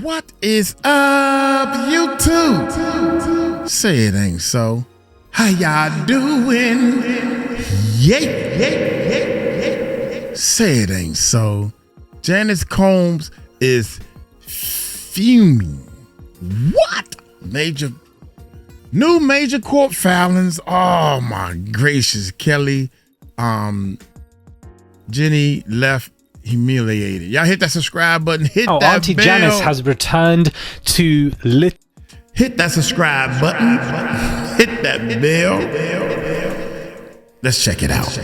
What is up, YouTube? Say it ain't so. How y'all doing? Yeah. Say it ain't so. Janice Combs is fuming. What? New major court filings. Oh my gracious, Kelly. Jenny left humiliated. Y'all hit that subscribe button. Hit that Auntie bell. Janice has returned to Hit that subscribe button. Hit that bell. Let's check it out.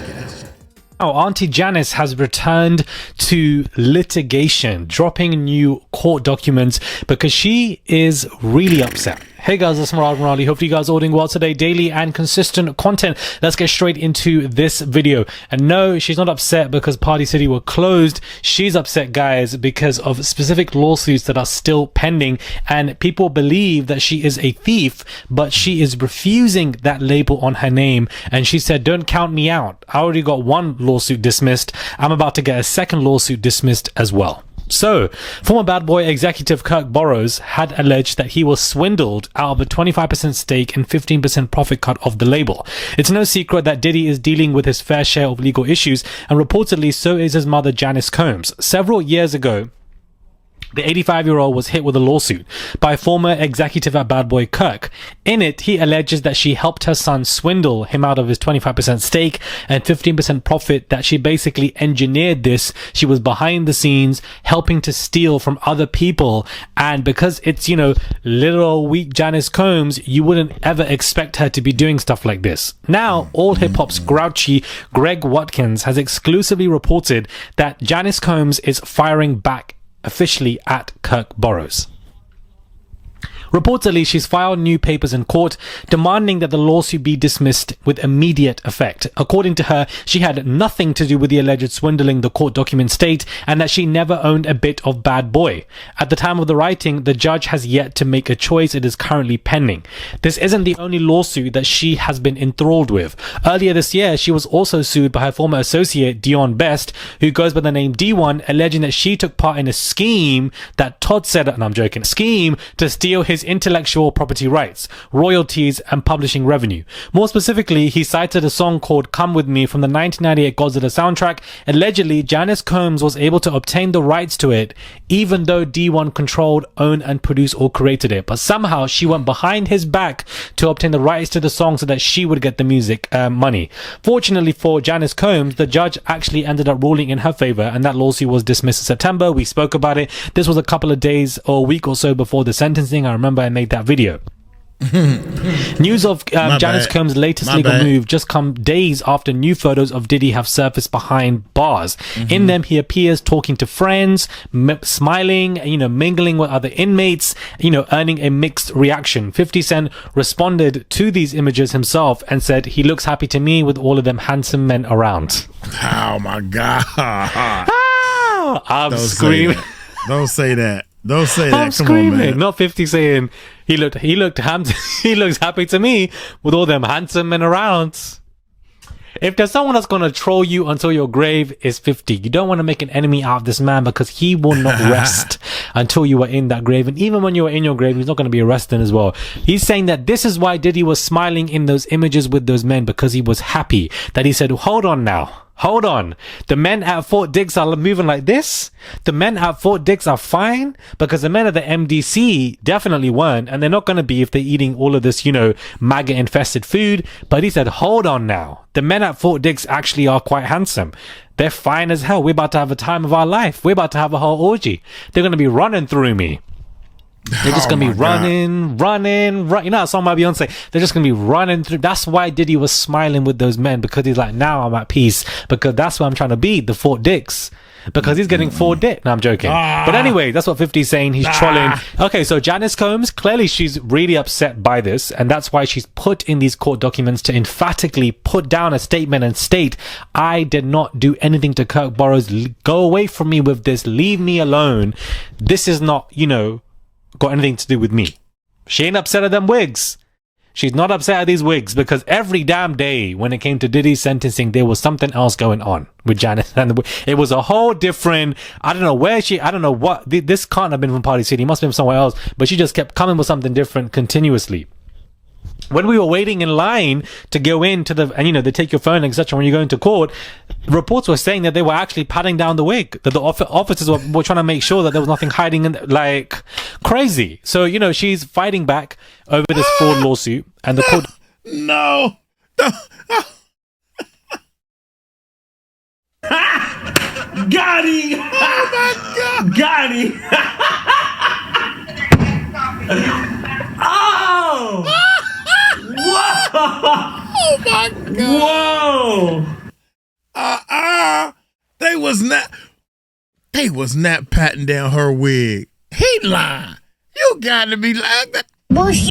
Auntie Janice has returned to litigation, dropping new court documents because she is really upset. Hey guys, it's Marali. Hopefully you guys are all doing well today. Daily and consistent content. Let's get straight into this video. And no, she's not upset because Party City were closed. She's upset, guys, because of specific lawsuits that are still pending. And people believe that she is a thief, but she is refusing that label on her name. And she said, don't count me out. I already got one lawsuit dismissed. I'm about to get a second lawsuit dismissed as well. So, former Bad Boy executive Kirk Burroughs had alleged that he was swindled out of a 25% stake and 15% profit cut of the label. It's no secret that Diddy is dealing with his fair share of legal issues, and reportedly so is his mother Janice Combs. Several years ago, the 85-year-old was hit with a lawsuit by a former executive at Bad Boy Kirk. In it, he alleges that she helped her son swindle him out of his 25% stake and 15% profit, that she basically engineered this. She was behind the scenes helping to steal from other people. And because it's, little weak Janice Combs, you wouldn't ever expect her to be doing stuff like this. Now, all hip-hop's grouchy Greg Watkins has exclusively reported that Janice Combs is firing back officially at Kirk Burroughs. Reportedly, she's filed new papers in court demanding that the lawsuit be dismissed with immediate effect. According to her, she had nothing to do with the alleged swindling, the court documents state, and that she never owned a bit of Bad Boy. At the time of the writing, the judge has yet to make a choice. It is currently pending. This isn't the only lawsuit that she has been enthralled with. Earlier this year, she was also sued by her former associate, Dion Best, who goes by the name D1, alleging that she took part in a scheme that Todd said, and I'm joking, scheme to steal his intellectual property rights, royalties, and publishing revenue. More specifically, he cited a song called Come With Me from the 1998 Godzilla soundtrack. Allegedly, Janice Combs was able to obtain the rights to it, even though D1 controlled, owned, and produced or created it. But somehow she went behind his back to obtain the rights to the song so that she would get the music money. Fortunately for Janice Combs, the judge actually ended up ruling in her favor, and that lawsuit was dismissed in September. We spoke about it. This was a couple of days or a week or so before the sentencing. I remember I made that video. News of Janice Combs' latest legal move just come days after new photos of Diddy have surfaced behind bars. In them, he appears talking to friends, smiling, mingling with other inmates, earning a mixed reaction. 50 Cent responded to these images himself and said, he looks happy to me with all of them handsome men around. Oh my God. I'm screaming. Don't say that. Don't say that. I'm Come screaming. on, man. Not 50 saying he looks he looks happy to me with all them handsome men around. If there's someone that's gonna troll you until your grave, is 50. You don't want to make an enemy out of this man because he will not rest until you are in that grave. And even when you are in your grave, he's not going to be resting as well. He's saying that this is why Diddy was smiling in those images with those men, because he was happy. That he said, hold on now. Hold on. The men at Fort Dix are moving like this. The men at Fort Dix are fine, because the men at the MDC definitely weren't, and they're not going to be if they're eating all of this, MAGA infested food. But he said, hold on now. The men at Fort Dix actually are quite handsome. They're fine as hell. We're about to have a time of our life. We're about to have a whole orgy. They're going to be running through me. They're just going to be running. That song by Beyonce. They're just going to be running through. That's why Diddy was smiling with those men, because he's like, now I'm at peace, because that's where I'm trying to be, the Fort Dix. Because he's getting 4 dick. No, I'm joking. But anyway, that's what 50's saying. He's trolling. Okay, so Janice Combs, clearly she's really upset by this, and that's why she's put in these court documents to emphatically put down a statement and state, I did not do anything to Kirk Burroughs. Go away from me with this. Leave me alone. This is not, got anything to do with me. She ain't upset at them wigs. She's not upset at these wigs because every damn day when it came to Diddy's sentencing, there was something else going on with Janice. And it was a whole different, I don't know what, this can't have been from Party City. It must have been somewhere else. But she just kept coming with something different continuously. When we were waiting in line to go into they take your phone, etc. when you go into court, reports were saying that they were actually patting down the wig, that the officers were trying to make sure that there was nothing hiding in, like, crazy. So, she's fighting back over this fraud lawsuit, and the court... No. Got him! Oh, my God. Got him! Oh! Whoa! Oh, my God. Whoa! They was not patting down her wig. He lying. You got to be like that. Bush.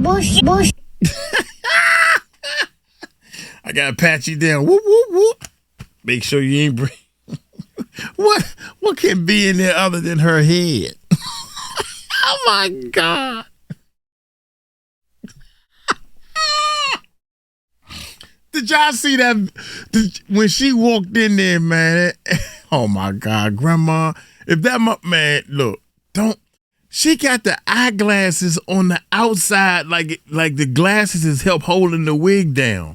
I got to pat you down. Whoop, whoop, whoop. Make sure you ain't breathe. What can be in there other than her head? Oh, my God. Did y'all see that when she walked in there, man? Oh my God, Grandma! If that man, look, she got the eyeglasses on the outside, like the glasses is help holding the wig down.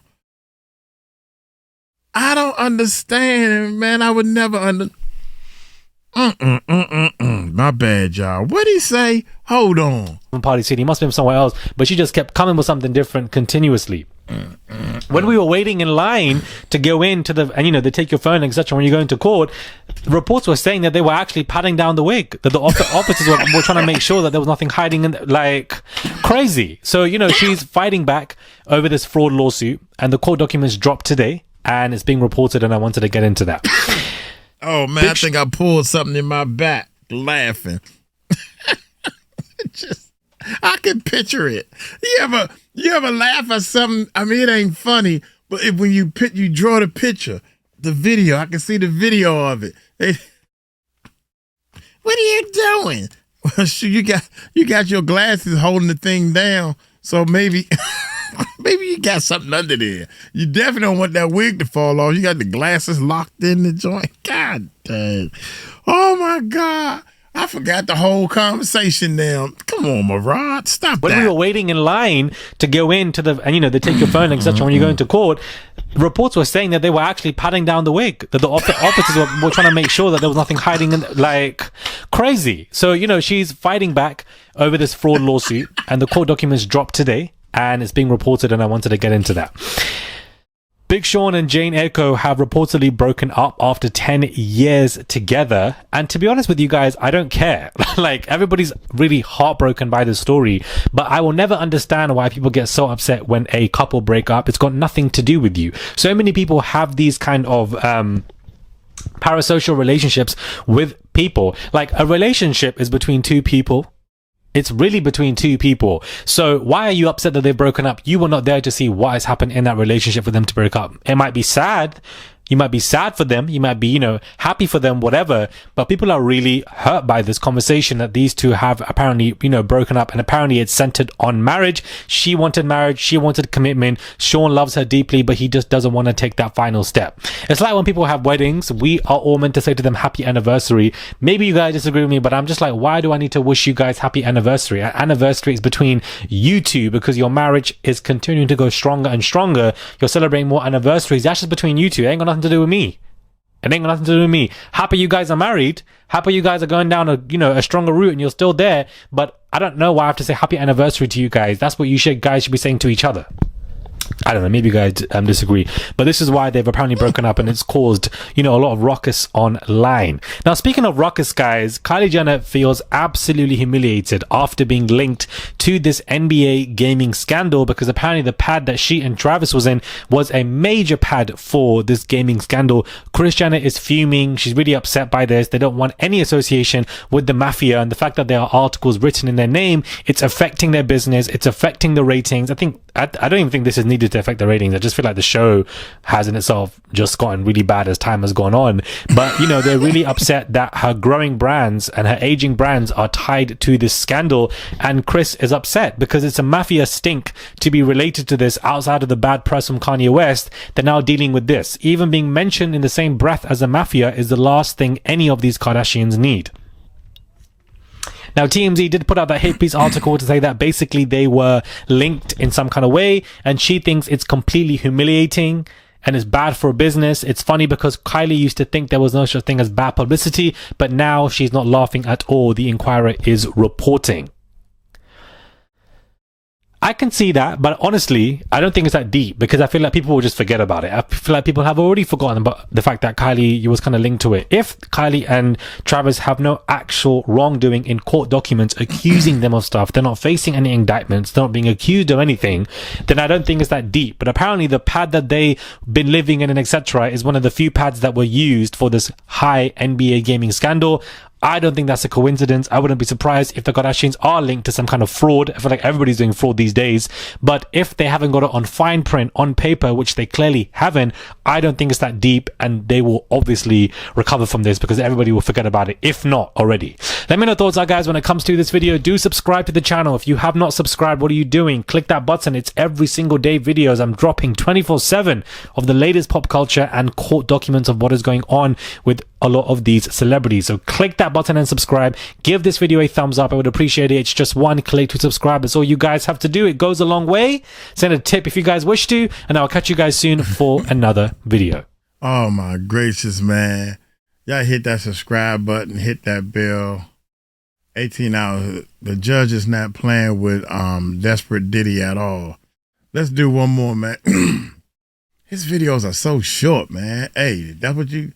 I don't understand, man. I would never My bad, y'all. What'd he say? Hold on. Party City, must have been somewhere else, but she just kept coming with something different continuously. When we were waiting in line to go into they take your phone, etc. when you go into court, reports were saying that they were actually patting down the wig, that the officers were trying to make sure that there was nothing hiding in, like, crazy. So, she's fighting back over this fraud lawsuit, and the court documents dropped today, and it's being reported, and I wanted to get into that. Oh, man, I think I pulled something in my back laughing. I can picture it. You ever laugh at something? I mean, it ain't funny, but when you draw the picture, the video, I can see the video of it. What are you doing? Well, you got your glasses holding the thing down, so maybe you got something under there. You definitely don't want that wig to fall off. You got the glasses locked in the joint. God dang. Oh, my God. I forgot the whole conversation now. Come on, Marad. Stop when that. We were waiting in line to go into they take your phone, etc. when you go into court, reports were saying that they were actually patting down the wig, that the officers were trying to make sure that there was nothing hiding in, like, crazy. So, she's fighting back over this fraud lawsuit, and the court documents dropped today, and it's being reported, and I wanted to get into that. Big Sean and Jane Echo have reportedly broken up after 10 years together. And to be honest with you guys, I don't care. Like, everybody's really heartbroken by this story, but I will never understand why people get so upset when a couple break up. It's got nothing to do with you. So many people have these kind of parasocial relationships with people. Like, a relationship is between two people. It's really between two people. So why are you upset that they've broken up? You were not there to see what has happened in that relationship for them to break up. It might be sad. You might be sad for them. You might be, happy for them, whatever. But people are really hurt by this conversation that these two have apparently, broken up. And apparently it's centered on marriage. She wanted marriage. She wanted commitment. Sean loves her deeply, but he just doesn't want to take that final step. It's like when people have weddings, we are all meant to say to them, happy anniversary. Maybe you guys disagree with me, but I'm just like, why do I need to wish you guys happy anniversary? An anniversary is between you two because your marriage is continuing to go stronger and stronger. You're celebrating more anniversaries. That's just between you two. It ain't got nothing to do with me. It ain't got nothing to do with me. Happy you guys are married. Happy you guys are going down a stronger route and you're still there. But I don't know why I have to say happy anniversary to you guys. That's what guys should be saying to each other. I don't know, maybe you guys disagree, but this is why they've apparently broken up, and it's caused, a lot of ruckus online. Now, speaking of ruckus, guys, Kylie Jenner feels absolutely humiliated after being linked to this NBA gaming scandal, because apparently the pad that she and Travis was in was a major pad for this gaming scandal. Kris Jenner is fuming. She's really upset by this. They don't want any association with the mafia, and the fact that there are articles written in their name, it's affecting their business. It's affecting the ratings. I don't even think this is needed needed to affect the ratings. I just feel like the show has in itself just gotten really bad as time has gone on. But, you know, they're really upset that her growing brands and her aging brands are tied to this scandal. And Chris is upset because it's a mafia stink to be related to this outside of the bad press from Kanye West. They're now dealing with this. Even being mentioned in the same breath as the mafia is the last thing any of these Kardashians need. Now, TMZ did put out that hit piece article to say that basically they were linked in some kind of way, and she thinks it's completely humiliating and it's bad for business. It's funny because Kylie used to think there was no such thing as bad publicity, but now she's not laughing at all, the Inquirer is reporting. I can see that, but honestly, I don't think it's that deep because I feel like people will just forget about it. I feel like people have already forgotten about the fact that Kylie was kind of linked to it. If Kylie and Travis have no actual wrongdoing in court documents accusing them of stuff, they're not facing any indictments, they're not being accused of anything, then I don't think it's that deep. But apparently the pad that they've been living in and etc. is one of the few pads that were used for this high NBA gaming scandal. I don't think that's a coincidence. I wouldn't be surprised if the Kardashians are linked to some kind of fraud. I feel like everybody's doing fraud these days. But if they haven't got it on fine print, on paper, which they clearly haven't, I don't think it's that deep, and they will obviously recover from this because everybody will forget about it, if not already. Let me know your thoughts, guys, when it comes to this video. Do subscribe to the channel. If you have not subscribed, what are you doing? Click that button. It's every single day videos. I'm dropping 24/7 of the latest pop culture and court documents of what is going on with a lot of these celebrities. So click that button and subscribe. Give this video a thumbs up. I would appreciate it. It's just one click to subscribe. That's all you guys have to do. It goes a long way. Send a tip if you guys wish to, and I'll catch you guys soon for another video. Oh my gracious, man. Y'all hit that subscribe button, hit that bell. 18 hours. The judge is not playing with desperate Diddy at all. Let's do one more, man. His videos are so short, man. Hey, that's what you...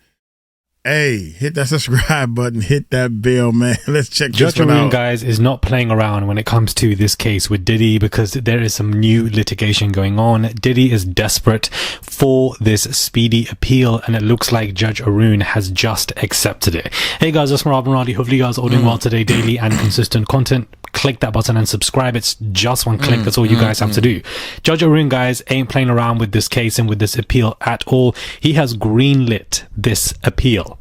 Hey, hit that subscribe button, hit that bell, man. Let's check Judge this one Arun, out. guys, is not playing around when it comes to this case with Diddy because there is some new litigation going on. Diddy is desperate for this speedy appeal, and it looks like Judge Arun has just accepted it. Hey guys, that's Marvin Radi. Hopefully you guys are all doing well today. Daily and consistent content. Click that button and subscribe. It's just one click. That's all you guys have to do. Judge Arun, guys, ain't playing around with this case and with this appeal at all. He has greenlit this appeal.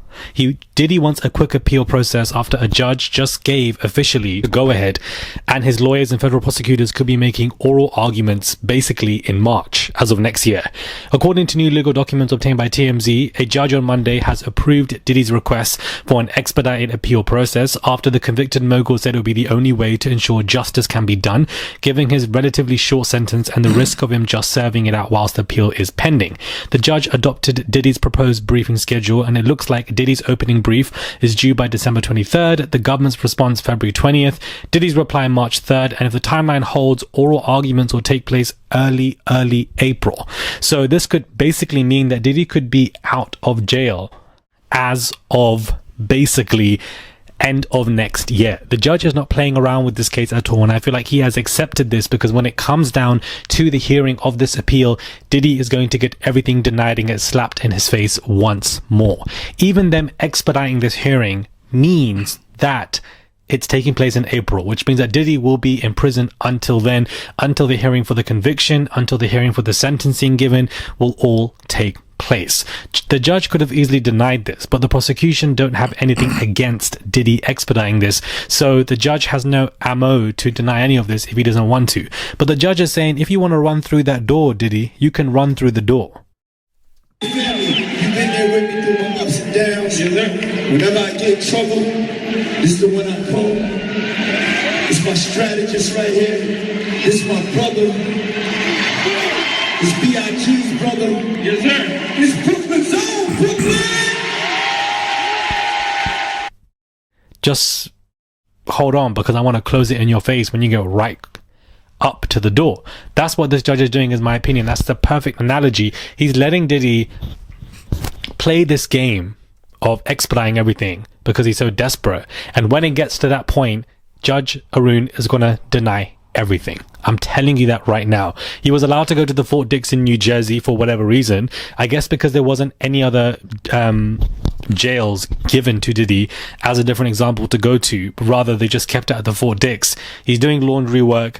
Diddy wants a quick appeal process after a judge just gave officially the go-ahead, and his lawyers and federal prosecutors could be making oral arguments basically in March as of next year. According to new legal documents obtained by TMZ, a judge on Monday has approved Diddy's request for an expedited appeal process after the convicted mogul said it would be the only way to ensure justice can be done, given his relatively short sentence and the risk of him just serving it out whilst the appeal is pending. The judge adopted Diddy's proposed briefing schedule, and it looks like Diddy's opening brief is due by December 23rd, the government's response February 20th, Diddy's reply March 3rd, and if the timeline holds, oral arguments will take place early April. So this could basically mean that Diddy could be out of jail as of basically end of next year. The judge is not playing around with this case at all, and I feel like he has accepted this because when it comes down to the hearing of this appeal, Diddy is going to get everything denied and get slapped in his face once more. Even them expediting this hearing means that it's taking place in April, which means that Diddy will be in prison until then, until the hearing for the conviction, until the hearing for the sentencing given will all take place. The judge could have easily denied this, but the prosecution don't have anything against Diddy expediting this, so the judge has no ammo to deny any of this if he doesn't want to. But the judge is saying, if you want to run through that door, Diddy, you can run through the door. You've been there with me through my ups and downs. Whenever I get in trouble, this is the one I call. It's my strategist right here. This is my brother. It's B.I.G's brother. Yes, sir. It's Brooklyn Zone, Brooklyn. Just hold on, because I want to close it in your face when you go right up to the door. That's what this judge is doing, is my opinion. That's the perfect analogy. He's letting Diddy play this game of expediting everything because he's so desperate. And when it gets to that point, Judge Arun is going to deny everything. I'm telling you that right now. He was allowed to go to the Fort Dix in New Jersey for whatever reason. I guess because there wasn't any other jails given to Diddy as a different example to go to. Rather, they just kept it at the Fort Dix. He's doing laundry work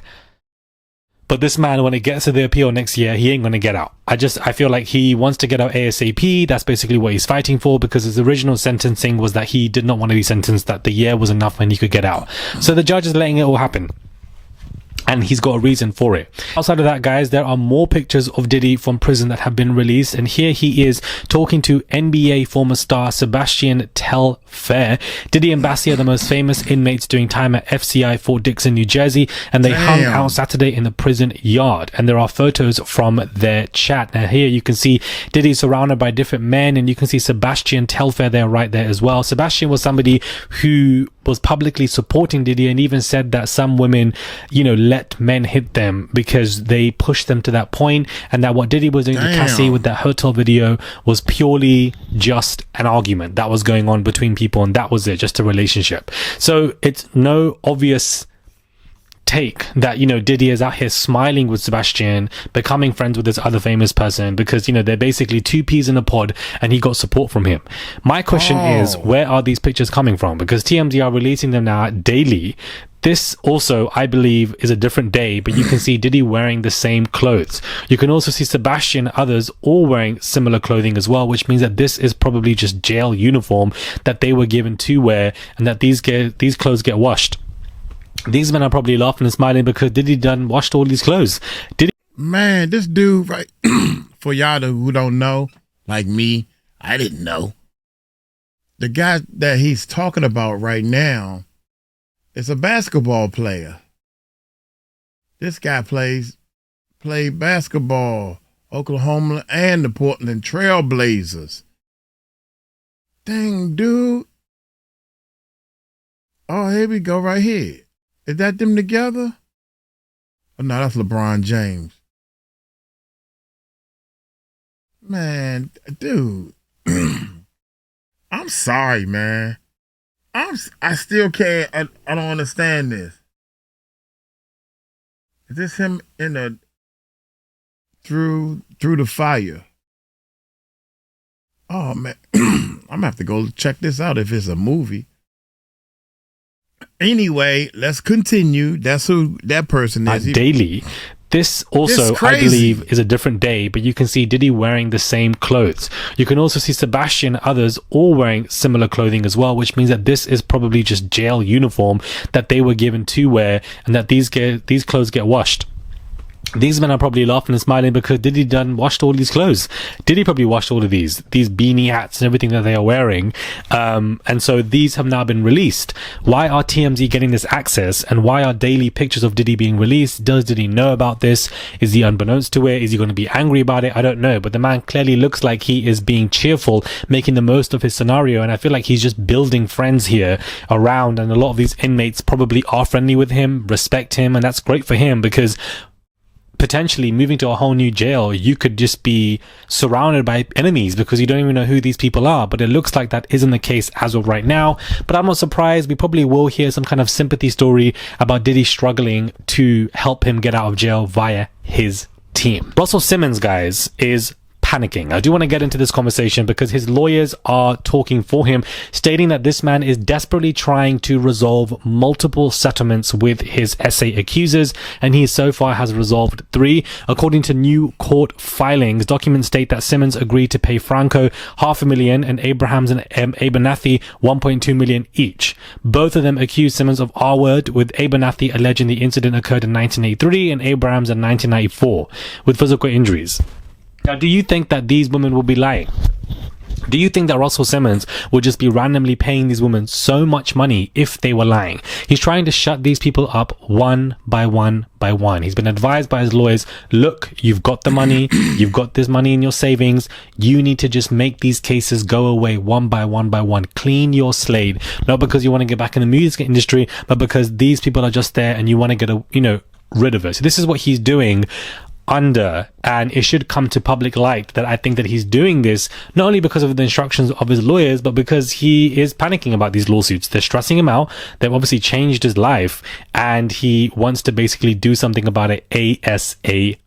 But this man, when it gets to the appeal next year, he ain't going to get out. I feel like he wants to get out ASAP. That's basically what he's fighting for, because his original sentencing was that he did not want to be sentenced, that the year was enough and he could get out. So the judge is letting it all happen. And he's got a reason for it. Outside of that, guys, there are more pictures of Diddy from prison that have been released. And here he is talking to NBA former star Sebastian Telfair. Diddy and Bassie are the most famous inmates doing time at FCI Fort Dixon, New Jersey. And they hung out Saturday in the prison yard. And there are photos from their chat. Now here you can see Diddy surrounded by different men. And you can see Sebastian Telfair there right there as well. Sebastian was somebody who was publicly supporting Diddy and even said that some women, let men hit them because they pushed them to that point, and that what Diddy was doing to Cassie with that hotel video was purely just an argument that was going on between people, and that was it, just a relationship. So it's no obvious take that Diddy is out here smiling with Sebastian, becoming friends with this other famous person, because they're basically two peas in a pod and he got support from him. My question is, where are these pictures coming from? Because TMZ are releasing them now daily. This also, I believe, is a different day, but you can see Diddy wearing the same clothes. You can also see Sebastian and others all wearing similar clothing as well, which means that this is probably just jail uniform that they were given to wear, and that these clothes get washed. These men are probably laughing and smiling because Diddy done washed all these clothes. Man, this dude, right, for y'all who don't know, like me, I didn't know. The guy that he's talking about right now is a basketball player. This guy played basketball, Oklahoma and the Portland Trail Blazers. Dang, dude. Oh, here we go right here. Is that them together? Oh, no, that's LeBron James. Man, dude. I'm sorry, man. I still can't. I don't understand this. Is this him in the through the fire? Oh man, I'm gonna have to go check this out if it's a movie. Anyway, let's continue. That's who that person is. Daily. This also, I believe, is a different day, but you can see Diddy wearing the same clothes. You can also see Sebastian and others all wearing similar clothing as well, which means that this is probably just jail uniform that they were given to wear, and that these clothes get washed. These men are probably laughing and smiling because Diddy done washed all these clothes. Diddy probably washed all of these beanie hats and everything that they are wearing. And so these have now been released. Why are TMZ getting this access? And why are daily pictures of Diddy being released? Does Diddy know about this? Is he unbeknownst to it? Is he going to be angry about it? I don't know. But the man clearly looks like he is being cheerful, making the most of his scenario. And I feel like he's just building friends here around. And a lot of these inmates probably are friendly with him, respect him. And that's great for him, because potentially moving to a whole new jail, you could just be surrounded by enemies because you don't even know who these people are. But it looks like that isn't the case as of right now. But I'm not surprised. We probably will hear some kind of sympathy story about Diddy struggling to help him get out of jail via his team. Russell Simmons, guys, is panicking. I do want to get into this conversation because his lawyers are talking for him, stating that this man is desperately trying to resolve multiple settlements with his SA accusers, and he so far has resolved 3. According to new court filings, documents state that Simmons agreed to pay Franco $500,000 and Abrahams and Abernathy $1.2 million each. Both of them accused Simmons of R-word, with Abernathy alleging the incident occurred in 1983 and Abrahams in 1994 with physical injuries. Now, do you think that these women will be lying? Do you think that Russell Simmons would just be randomly paying these women so much money if they were lying? He's trying to shut these people up one by one by one. He's been advised by his lawyers, look, you've got the money, you've got this money in your savings, you need to just make these cases go away one by one by one. Clean your slate, not because you want to get back in the music industry, but because these people are just there and you want to get rid of it. So this is what he's doing under, and it should come to public light that I think that he's doing this not only because of the instructions of his lawyers, but because he is panicking about these lawsuits. They're stressing him out. They've obviously changed his life, and he wants to basically do something about it ASAP.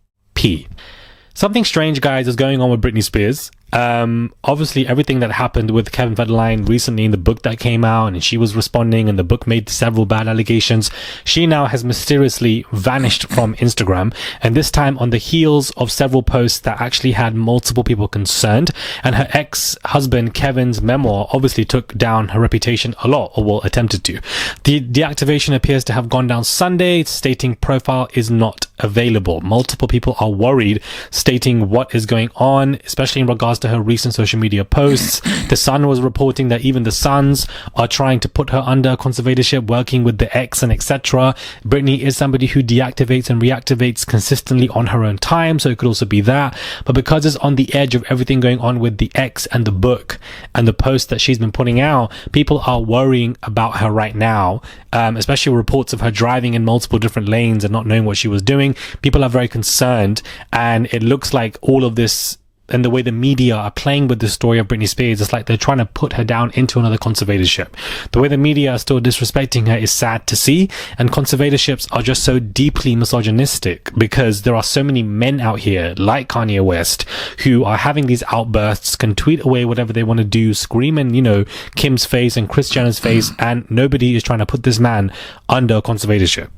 Something strange, guys, is going on with Britney Spears. Obviously everything that happened with Kevin Federline recently in the book that came out, and she was responding, and the book made several bad allegations. She now has mysteriously vanished from Instagram, and this time on the heels of several posts that actually had multiple people concerned. And her ex-husband Kevin's memoir obviously took down her reputation a lot, or well, attempted to. The deactivation appears to have gone down Sunday, stating profile is not available. Multiple people are worried, stating what is going on, especially in regards to her recent social media posts. The Sun was reporting that even the Sons are trying to put her under conservatorship, working with the ex and etc. Britney is somebody who deactivates and reactivates consistently on her own time, so it could also be that. But because it's on the edge of everything going on with the ex and the book and the post that she's been putting out, people are worrying about her right now, especially reports of her driving in multiple different lanes and not knowing what she was doing. People are very concerned, and it looks like all of this and the way the media are playing with the story of Britney Spears, it's like they're trying to put her down into another conservatorship. The way the media are still disrespecting her is sad to see, and conservatorships are just so deeply misogynistic because there are so many men out here like Kanye West who are having these outbursts, can tweet away whatever they want to do, scream in, you know, Kim's face and Kris Jenner's face, and nobody is trying to put this man under a conservatorship.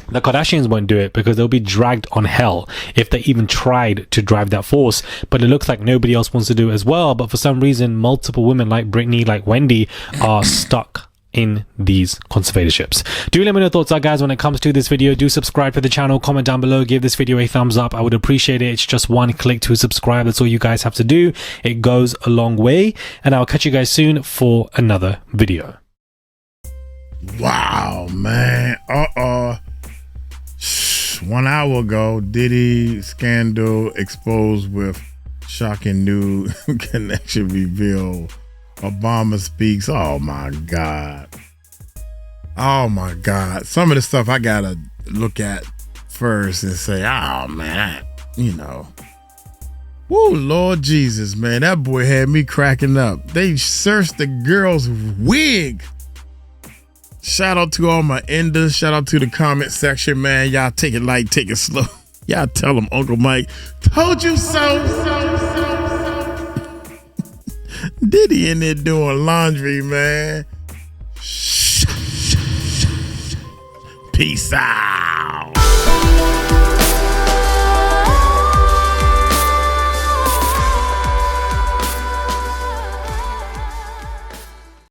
The Kardashians won't do it because they'll be dragged on hell if they even tried to drive that force. But it looks like nobody else wants to do it as well. But for some reason, multiple women like Britney, like Wendy, are stuck in these conservatorships. Do let me know your thoughts are, guys, when it comes to this video. Do subscribe to the channel, comment down below, give this video a thumbs up. I would appreciate it. It's just one click to subscribe. That's all you guys have to do. It goes a long way. And I'll catch you guys soon for another video. Wow, man. 1 hour ago, Diddy scandal exposed with shocking new connection revealed. Obama speaks. Oh my God. Oh my God. Some of the stuff I gotta look at first and say, oh man, you know. Woo, Lord Jesus, man. That boy had me cracking up. They searched the girl's wig. Shout out to all my enders. Shout out to the comment section, man. Y'all take it light, take it slow. Y'all tell them Uncle Mike told you so. Diddy in there doing laundry, man. Peace out.